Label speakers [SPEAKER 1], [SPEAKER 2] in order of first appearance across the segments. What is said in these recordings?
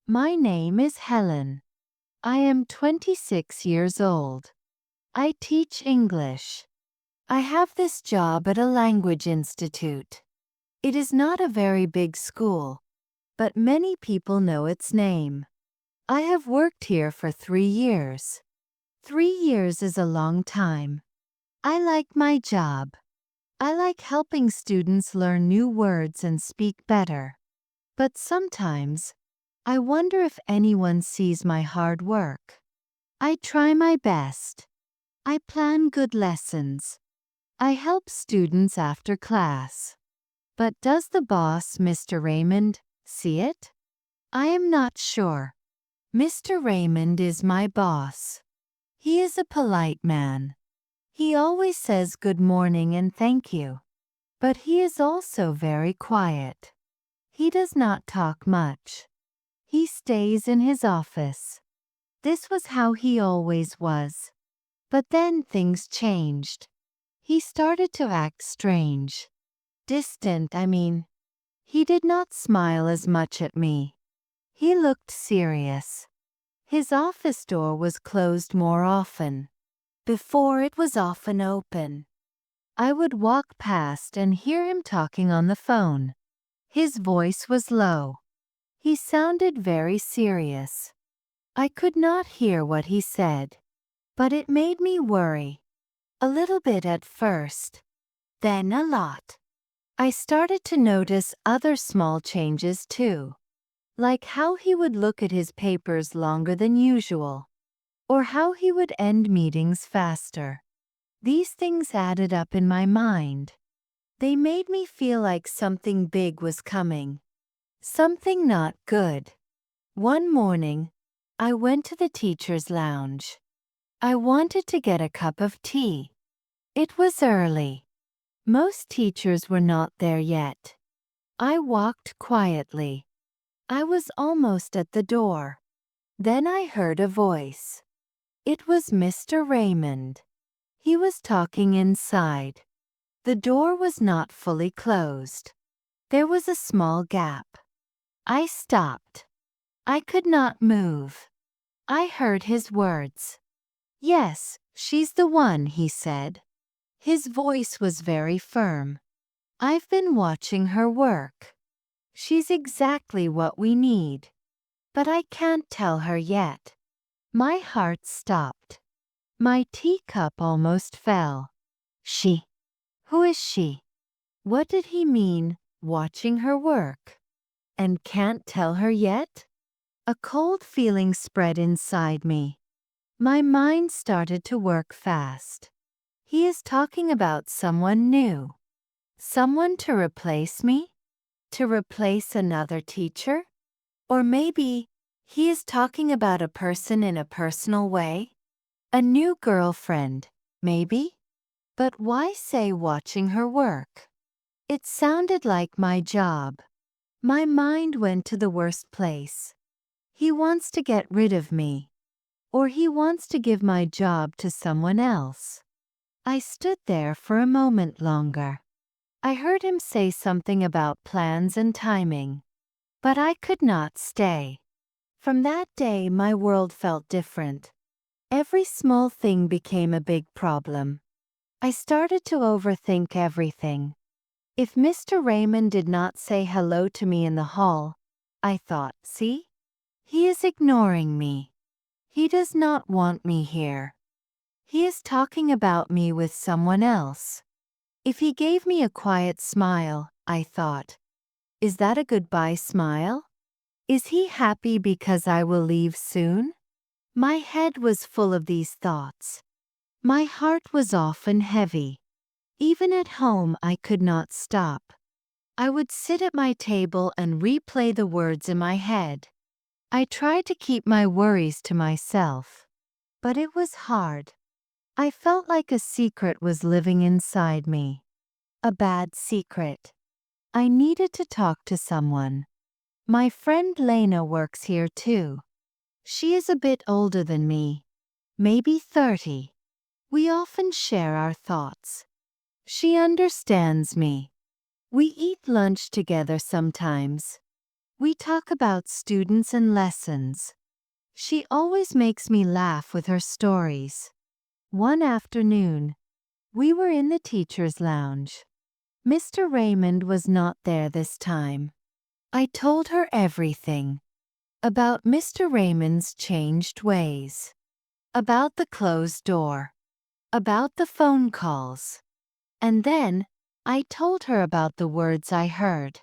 [SPEAKER 1] My name is Helen. I am 26 years old. I teach English. I have this job at a language institute. It is not a very big school, but many people know its name. I have worked here for 3 years. 3 years is a long time. I like my job. I like helping students learn new words and speak better. But sometimes, I wonder if anyone sees my hard work. I try my best. I plan good lessons. I help students after class. But does the boss, Mr. Raymond, see it? I am not sure. Mr. Raymond is my boss. He is a polite man. He always says good morning and thank you. But he is also very quiet. He does not talk much. He stays in his office. This was how he always was. But then things changed. He started to act strange. Distant, I mean. He did not smile as much at me. He looked serious. His office door was closed more often. Before it was often open. I would walk past and hear him talking on the phone. His voice was low. He sounded very serious. I could not hear what he said, but it made me worry. A little bit at first, then a lot. I started to notice other small changes too, like how he would look at his papers longer than usual, or how he would end meetings faster. These things added up in my mind. They made me feel like something big was coming. Something not good. One morning, I went to the teacher's lounge. I wanted to get a cup of tea. It was early. Most teachers were not there yet. I walked quietly. I was almost at the door. Then I heard a voice. It was Mr. Raymond. He was talking inside. The door was not fully closed. There was a small gap. I stopped. I could not move. I heard his words. Yes, she's the one, he said. His voice was very firm. I've been watching her work. She's exactly what we need. But I can't tell her yet. My heart stopped. My teacup almost fell. She. Who is she? What did he mean, watching her work? And can't tell her yet? A cold feeling spread inside me. My mind started to work fast. He is talking about someone new. Someone to replace me? To replace another teacher? Or maybe he is talking about a person in a personal way? A new girlfriend, maybe? But why say watching her work? It sounded like my job. My mind went to the worst place. He wants to get rid of me. Or he wants to give my job to someone else. I stood there for a moment longer. I heard him say something about plans and timing. But I could not stay. From that day my world felt different. Every small thing became a big problem. I started to overthink everything. If Mr. Raymond did not say hello to me in the hall, I thought, see? He is ignoring me. He does not want me here. He is talking about me with someone else. If he gave me a quiet smile, I thought, is that a goodbye smile? Is he happy because I will leave soon? My head was full of these thoughts. My heart was often heavy. Even at home I could not stop. I would sit at my table and replay the words in my head. I tried to keep my worries to myself. But it was hard. I felt like a secret was living inside me. A bad secret. I needed to talk to someone. My friend Lena works here too. She is a bit older than me. Maybe 30. We often share our thoughts. She understands me. We eat lunch together sometimes. We talk about students and lessons. She always makes me laugh with her stories. One afternoon, we were in the teacher's lounge. Mr. Raymond was not there this time. I told her everything. About Mr. Raymond's changed ways. About the closed door. About the phone calls. And then, I told her about the words I heard.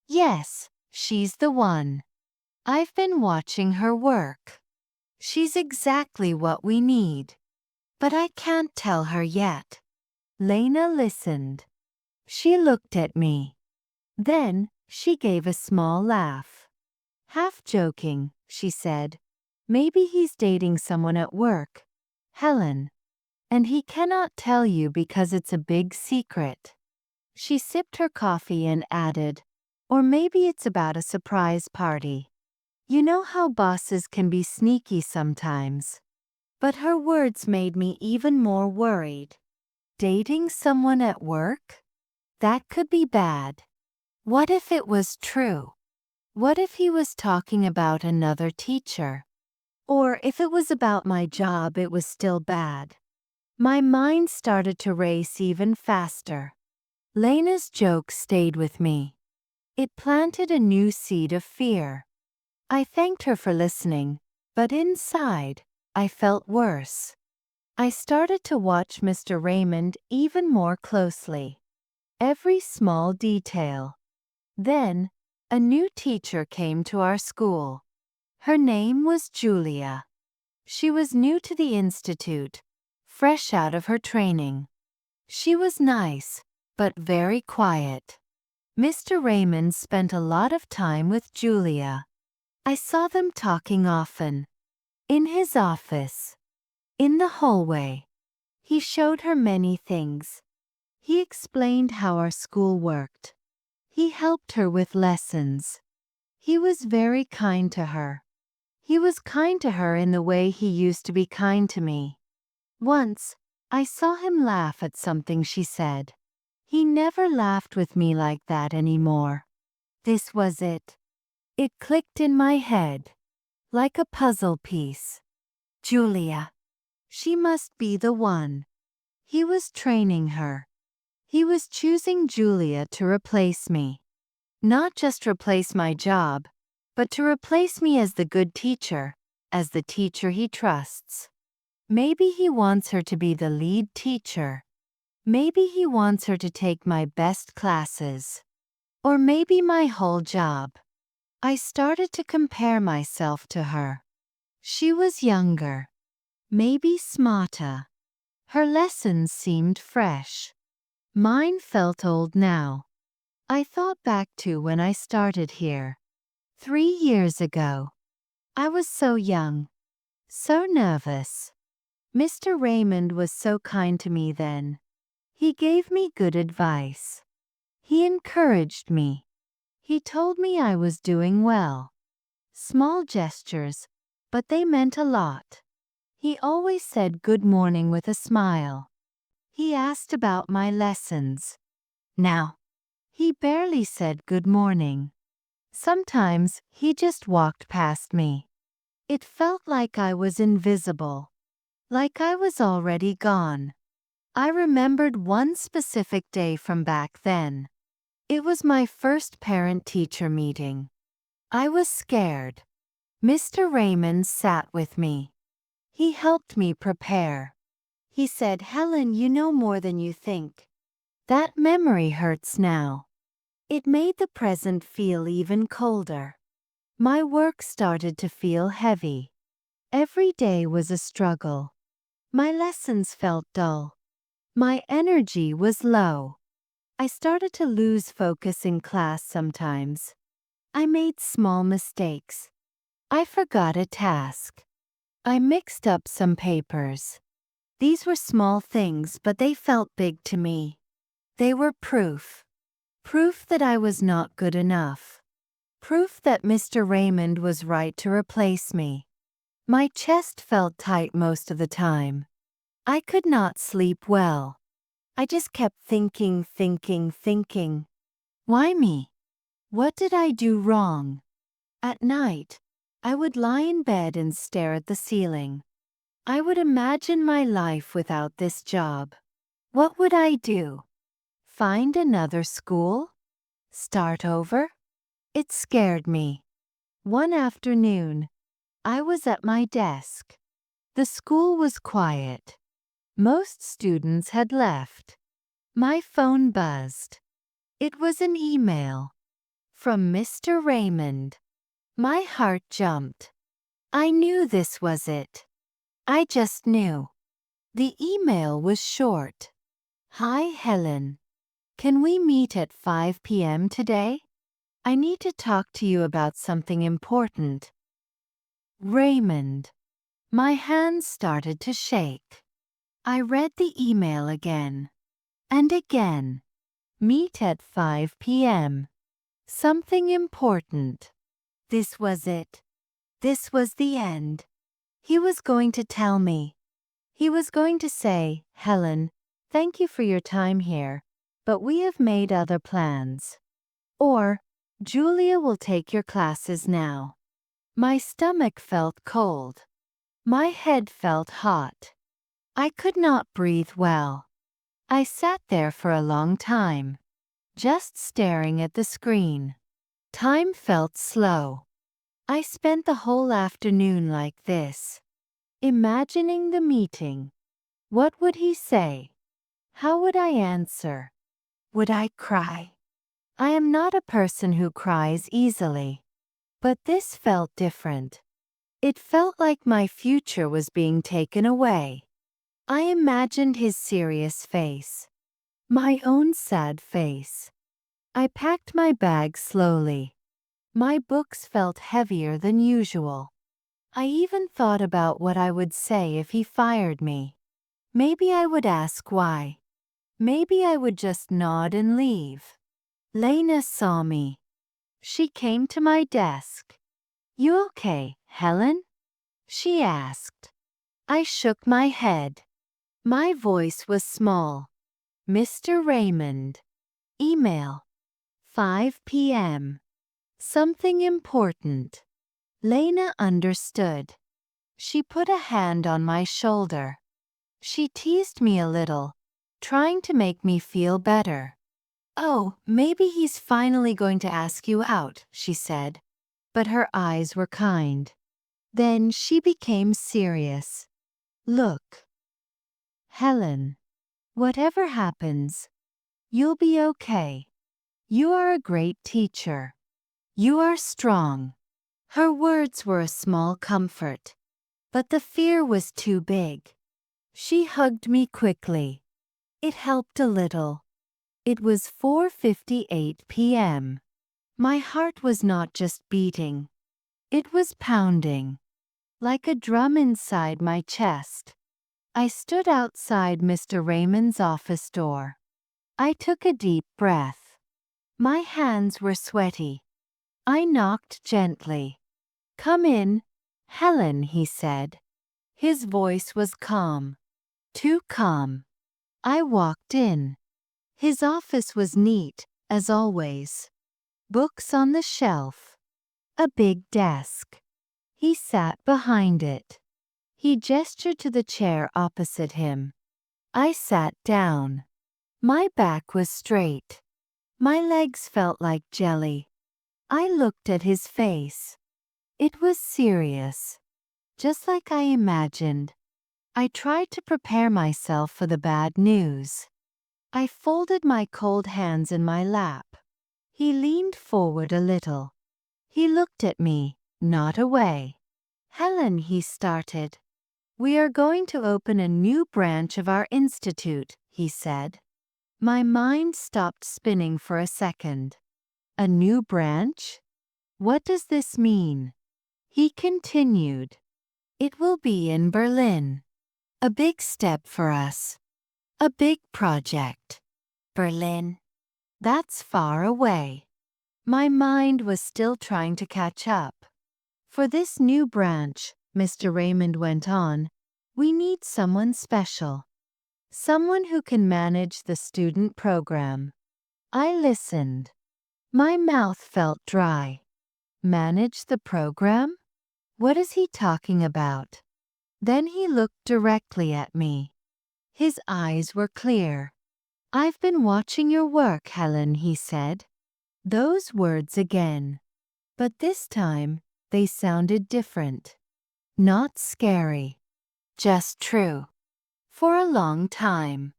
[SPEAKER 1] Yes, she's the one. I've been watching her work. She's exactly what we need. But I can't tell her yet. Lena listened. She looked at me. Then, she gave a small laugh. Half joking, she said, "Maybe he's dating someone at work, Helen. And he cannot tell you because it's a big secret." She sipped her coffee and added, "Or maybe it's about a surprise party. You know how bosses can be sneaky sometimes." But her words made me even more worried. Dating someone at work? That could be bad. What if it was true? What if he was talking about another teacher? Or if it was about my job, it was still bad. My mind started to race even faster. Lena's joke stayed with me. It planted a new seed of fear. I thanked her for listening, but inside, I felt worse. I started to watch Mr. Raymond even more closely. Every small detail. Then, a new teacher came to our school. Her name was Julia. She was new to the institute, fresh out of her training. She was nice, but very quiet. Mr. Raymond spent a lot of time with Julia. I saw them talking often. In his office. In the hallway. He showed her many things. He explained how our school worked. He helped her with lessons. He was very kind to her. He was kind to her in the way he used to be kind to me. Once, I saw him laugh at something she said. He never laughed with me like that anymore. This was it. It clicked in my head. Like a puzzle piece. Julia. She must be the one. He was training her. He was choosing Julia to replace me. Not just replace my job, but to replace me as the good teacher, as the teacher he trusts. Maybe he wants her to be the lead teacher. Maybe he wants her to take my best classes. Or maybe my whole job. I started to compare myself to her. She was younger. Maybe smarter. Her lessons seemed fresh. Mine felt old now. I thought back to when I started here. 3 years ago. I was so young. So nervous. Mr. Raymond was so kind to me then. He gave me good advice. He encouraged me. He told me I was doing well. Small gestures, but they meant a lot. He always said good morning with a smile. He asked about my lessons. Now, he barely said good morning. Sometimes he just walked past me. It felt like I was invisible. Like I was already gone. I remembered one specific day from back then. It was my first parent-teacher meeting. I was scared. Mr. Raymond sat with me. He helped me prepare. He said, "Helen, you know more than you think." That memory hurts now. It made the present feel even colder. My work started to feel heavy. Every day was a struggle. My lessons felt dull. My energy was low. I started to lose focus in class sometimes. I made small mistakes. I forgot a task. I mixed up some papers. These were small things, but they felt big to me. They were proof. Proof that I was not good enough. Proof that Mr. Raymond was right to replace me. My chest felt tight most of the time. I could not sleep well. I just kept thinking. Why me? What did I do wrong? At night, I would lie in bed and stare at the ceiling. I would imagine my life without this job. What would I do? Find another school? Start over? It scared me. One afternoon, I was at my desk. The school was quiet. Most students had left. My phone buzzed. It was an email from Mr. Raymond. My heart jumped. I knew this was it. I just knew. The email was short. Hi, Helen. Can we meet at 5 p.m. today? I need to talk to you about something important. Raymond. My hands started to shake. I read the email again. And again. Meet at 5 p.m. Something important. This was it. This was the end. He was going to tell me. He was going to say, Helen, thank you for your time here, but we have made other plans. Or, Julia will take your classes now. My stomach felt cold. My head felt hot. I could not breathe well. I sat there for a long time, just staring at the screen. Time felt slow. I spent the whole afternoon like this, imagining the meeting. What would he say? How would I answer? Would I cry? I am not a person who cries easily. But this felt different. It felt like my future was being taken away. I imagined his serious face. My own sad face. I packed my bag slowly. My books felt heavier than usual. I even thought about what I would say if he fired me. Maybe I would ask why. Maybe I would just nod and leave. Lena saw me. She came to my desk. You okay, Helen? She asked. I shook my head. My voice was small. Mr. Raymond. Email. 5 p.m. Something important. Lena understood. She put a hand on my shoulder. She teased me a little, trying to make me feel better. Oh, maybe he's finally going to ask you out, she said. But her eyes were kind. Then she became serious. Look, Helen, whatever happens, you'll be okay. You are a great teacher. You are strong. Her words were a small comfort, but the fear was too big. She hugged me quickly. It helped a little. It was 4:58 p.m. My heart was not just beating. It was pounding, like a drum inside my chest. I stood outside Mr. Raymond's office door. I took a deep breath. My hands were sweaty. I knocked gently. Come in, Helen, he said. His voice was calm. Too calm. I walked in. His office was neat, as always. Books on the shelf. A big desk. He sat behind it. He gestured to the chair opposite him. I sat down. My back was straight. My legs felt like jelly. I looked at his face. It was serious, just like I imagined. I tried to prepare myself for the bad news. I folded my cold hands in my lap. He leaned forward a little. He looked at me, not away. Helen, he started. We are going to open a new branch of our institute, he said. My mind stopped spinning for a second. A new branch? What does this mean? He continued. It will be in Berlin. A big step for us. A big project. Berlin. That's far away. My mind was still trying to catch up. For this new branch, Mr. Raymond went on, we need someone special. Someone who can manage the student program. I listened. My mouth felt dry. Manage the program? What is he talking about? Then he looked directly at me. His eyes were clear. I've been watching your work, Helen, he said. Those words again. But this time, they sounded different. Not scary. Just true. For a long time.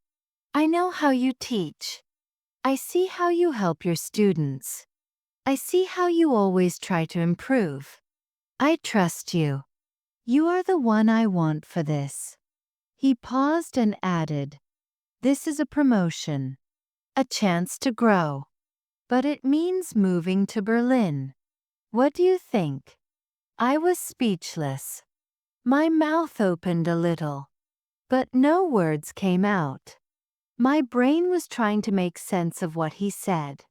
[SPEAKER 1] I know how you teach. I see how you help your students. I see how you always try to improve. I trust you. You are the one I want for this. He paused and added, this is a promotion. A chance to grow. But it means moving to Berlin. What do you think? I was speechless. My mouth opened a little. But no words came out. My brain was trying to make sense of what he said.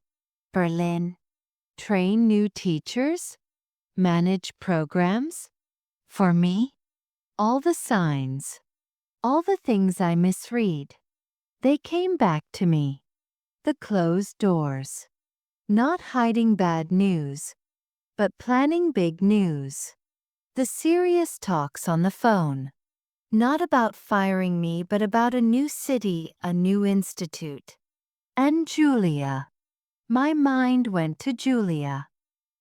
[SPEAKER 1] Berlin. Train new teachers? Manage programs? For me? All the signs. All the things I misread. They came back to me. The closed doors. Not hiding bad news, but planning big news. The serious talks on the phone. Not about firing me, but about a new city, a new institute. And Julia. My mind went to Julia.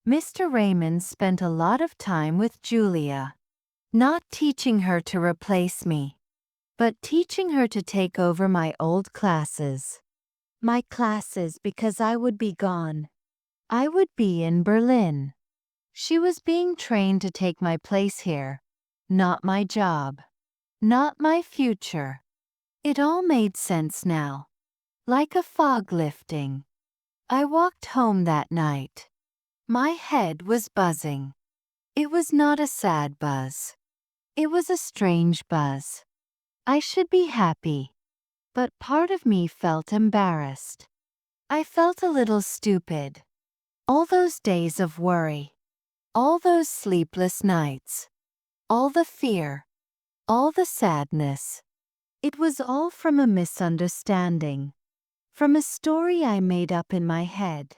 [SPEAKER 1] Mr. Raymond spent a lot of time with Julia. Not teaching her to replace me, but teaching her to take over my old classes. My classes, because I would be gone. I would be in Berlin. She was being trained to take my place here. Not my job. Not my future. It all made sense now. Like a fog lifting. I walked home that night. My head was buzzing. It was not a sad buzz. It was a strange buzz. I should be happy. But part of me felt embarrassed. I felt a little stupid. All those days of worry. All those sleepless nights. All the fear. All the sadness. It was all from a misunderstanding. From a story I made up in my head.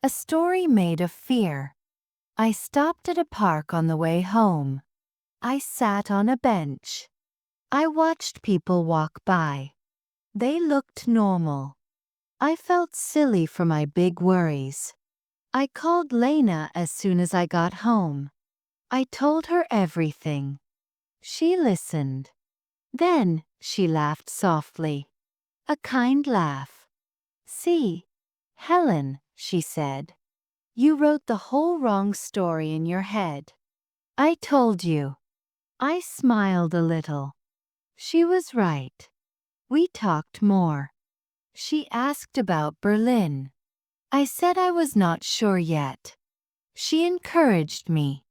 [SPEAKER 1] A story made of fear. I stopped at a park on the way home. I sat on a bench. I watched people walk by. They looked normal. I felt silly for my big worries. I called Lena as soon as I got home. I told her everything. She listened. Then, she laughed softly. A kind laugh. See, Helen, she said. You wrote the whole wrong story in your head. I told you. I smiled a little. She was right. We talked more. She asked about Berlin. I said I was not sure yet. She encouraged me.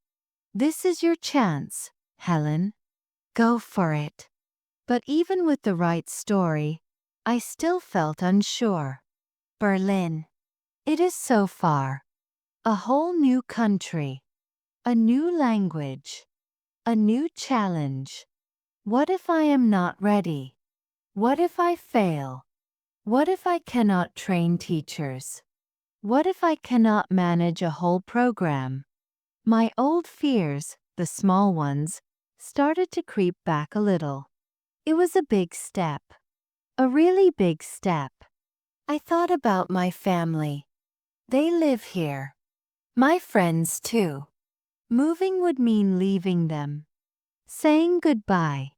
[SPEAKER 1] This is your chance, Helen. Go for it. But even with the right story, I still felt unsure. Berlin. It is so far. A whole new country. A new language. A new challenge. What if I am not ready? What if I fail? What if I cannot train teachers? What if I cannot manage a whole program? My old fears, the small ones, started to creep back a little. It was a big step. A really big step. I thought about my family. They live here. My friends too. Moving would mean leaving them. Saying goodbye.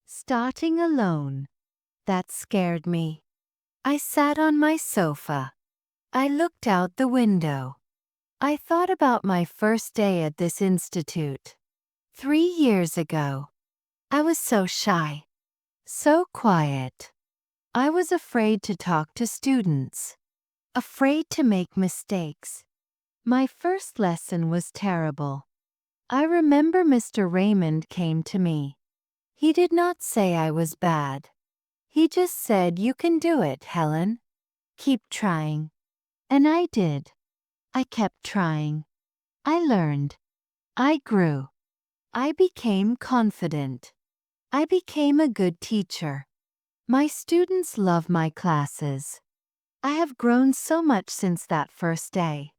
[SPEAKER 1] Starting alone. That scared me. I sat on my sofa. I looked out the window. I thought about my first day at this institute. 3 years ago. I was so shy. So quiet. I was afraid to talk to students. Afraid to make mistakes. My first lesson was terrible. I remember Mr. Raymond came to me. He did not say I was bad. He just said, you can do it, Helen. Keep trying. And I did. I kept trying. I learned. I grew. I became confident. I became a good teacher. My students love my classes. I have grown so much since that first day.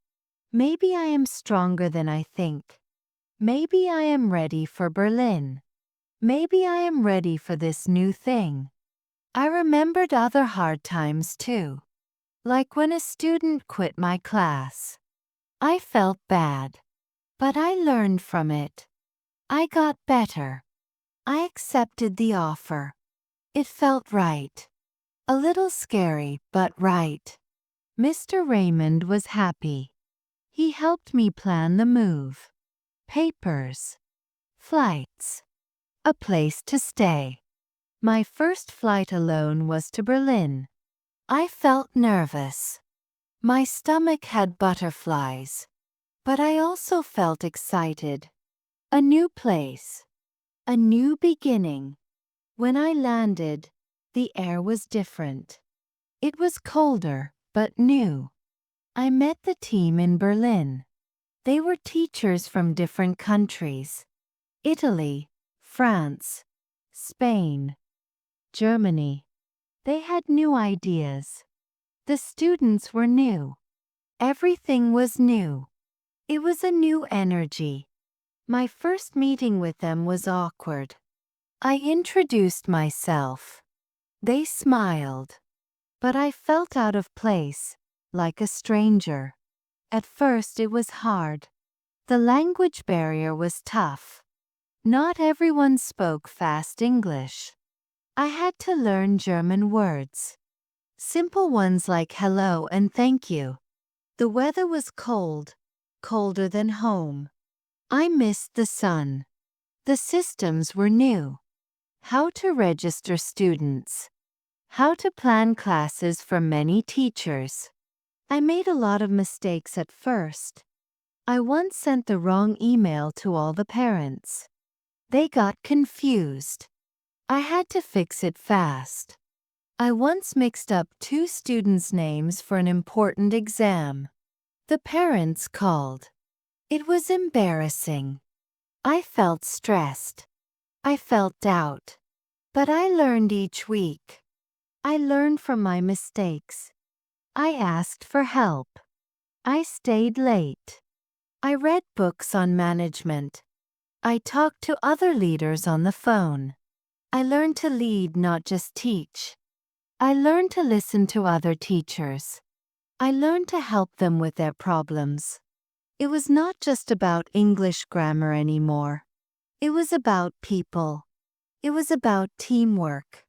[SPEAKER 1] Maybe I am stronger than I think. Maybe I am ready for Berlin. Maybe I am ready for this new thing. I remembered other hard times too. Like when a student quit my class. I felt bad. But I learned from it. I got better. I accepted the offer. It felt right. A little scary, but right. Mr. Raymond was happy. He helped me plan the move. Papers. Flights. A place to stay. My first flight alone was to Berlin. I felt nervous. My stomach had butterflies. But I also felt excited. A new place. A new beginning. When I landed, the air was different. It was colder, but new. I met the team in Berlin. They were teachers from different countries. Italy, France, Spain, Germany. They had new ideas. The students were new. Everything was new. It was a new energy. My first meeting with them was awkward. I introduced myself. They smiled. But I felt out of place, like a stranger. At first it was hard. The language barrier was tough. Not everyone spoke fast English. I had to learn German words. Simple ones like hello and thank you. The weather was cold, colder than home. I missed the sun. The systems were new. How to register students. How to plan classes for many teachers. I made a lot of mistakes at first. I once sent the wrong email to all the parents. They got confused. I had to fix it fast. I once mixed up two students' names for an important exam. The parents called. It was embarrassing. I felt stressed. I felt doubt. But I learned each week. I learned from my mistakes. I asked for help. I stayed late. I read books on management. I talked to other leaders on the phone. I learned to lead, not just teach. I learned to listen to other teachers. I learned to help them with their problems. It was not just about English grammar anymore. It was about people. It was about teamwork.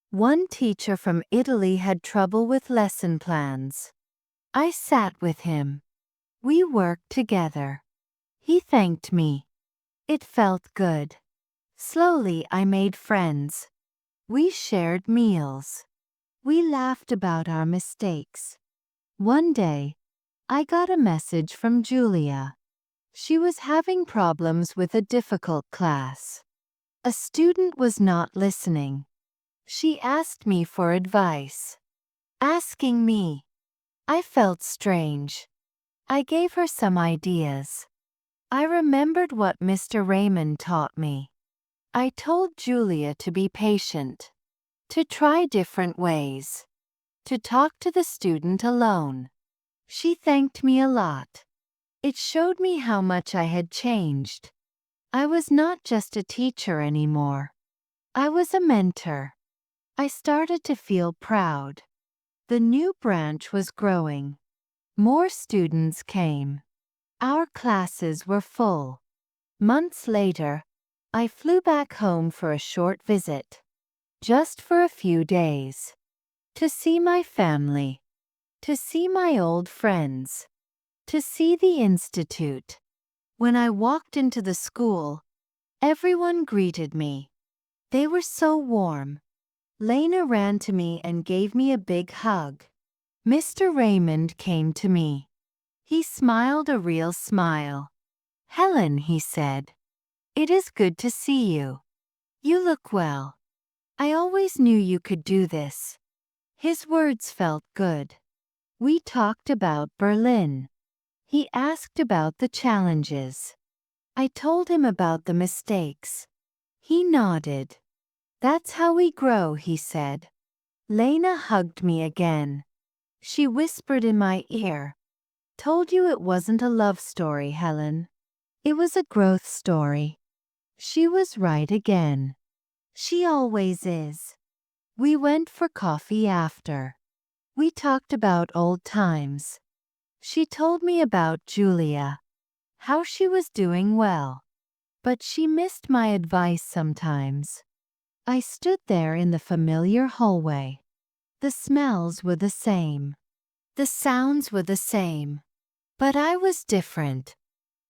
[SPEAKER 1] One teacher from Italy had trouble with lesson plans. I sat with him. We worked together. He thanked me. It felt good. Slowly I made friends. We shared meals. We laughed about our mistakes. One day, I got a message from Julia. She was having problems with a difficult class. A student was not listening. She asked me for advice. Asking me. I felt strange. I gave her some ideas. I remembered what Mr. Raymond taught me. I told Julia to be patient. To try different ways. To talk to the student alone. She thanked me a lot. It showed me how much I had changed. I was not just a teacher anymore. I was a mentor. I started to feel proud. The new branch was growing. More students came. Our classes were full. Months later, I flew back home for a short visit. Just for a few days. To see my family. To see my old friends. To see the institute. When I walked into the school, everyone greeted me. They were so warm. Lena ran to me and gave me a big hug. Mr. Raymond came to me. He smiled a real smile. "Helen," he said, "it is good to see you. You look well. I always knew you could do this." His words felt good. We talked about Berlin. He asked about the challenges. I told him about the mistakes. He nodded. "That's how we grow," he said. Lena hugged me again. She whispered in my ear, Told you it wasn't a love story, Helen. It was a growth story. She was right again. She always is. We went for coffee after. We talked about old times. She told me about Julia. How she was doing well. But she missed my advice sometimes. I stood there in the familiar hallway. The smells were the same. The sounds were the same. But I was different.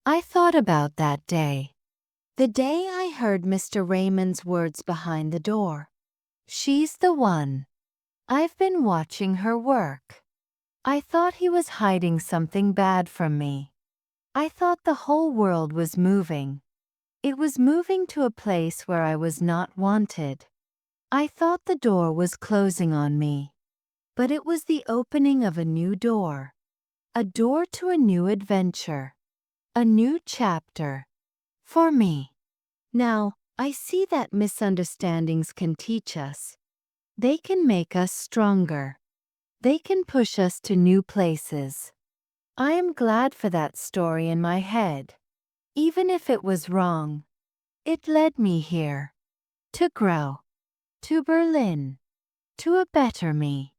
[SPEAKER 1] I thought about that day. The day I heard Mr. Raymond's words behind the door. She's the one. I've been watching her work. I thought he was hiding something bad from me. I thought the whole world was moving. It was moving to a place where I was not wanted. I thought the door was closing on me. But it was the opening of a new door. A door to a new adventure. A new chapter. For me. Now, I see that misunderstandings can teach us. They can make us stronger. They can push us to new places. I am glad for that story in my head. Even if it was wrong. It led me here. To grow. To Berlin. To a better me.